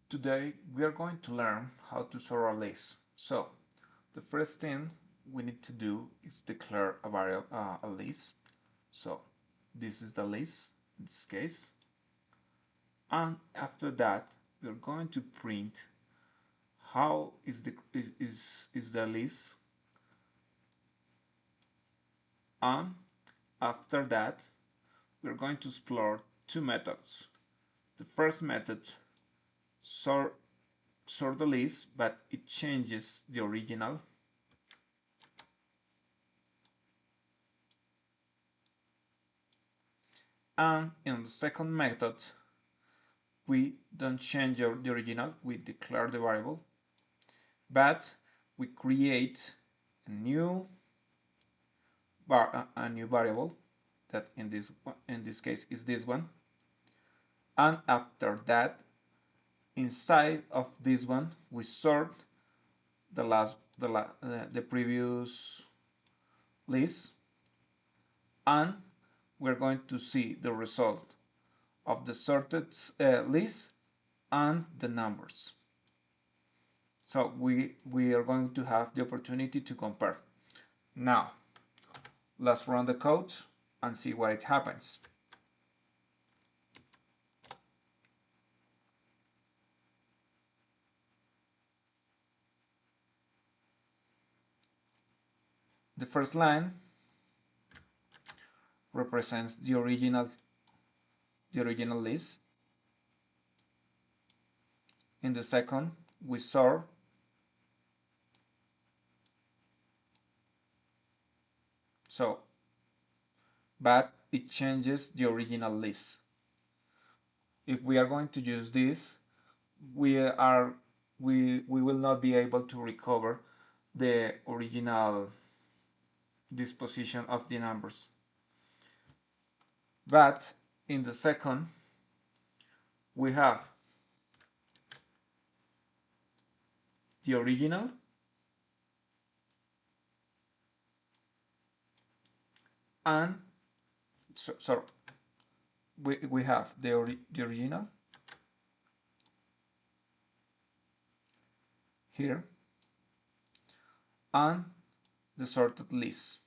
Today we are going to learn how to sort a list. So the first thing we need to do is declare a variable, a list. So this is the list in this case, and after that we are going to print how is the list, and after that we're going to explore two methods. The first method sort the list, but it changes the original. And in the second method, we don't change the original, we declare the variable, but we create a new variable that in this case is this one, and after that, inside of this one, we sort the previous list, and we're going to see the result of the sorted list and the numbers. So we are going to have the opportunity to compare. Now, let's run the code and see what it happens. The first line represents the original list. In the second, we sort. So, but it changes the original list. If we are going to use this, we will not be able to recover the original disposition of the numbers. But in the second, we have the original and so we have the original here and the sorted list.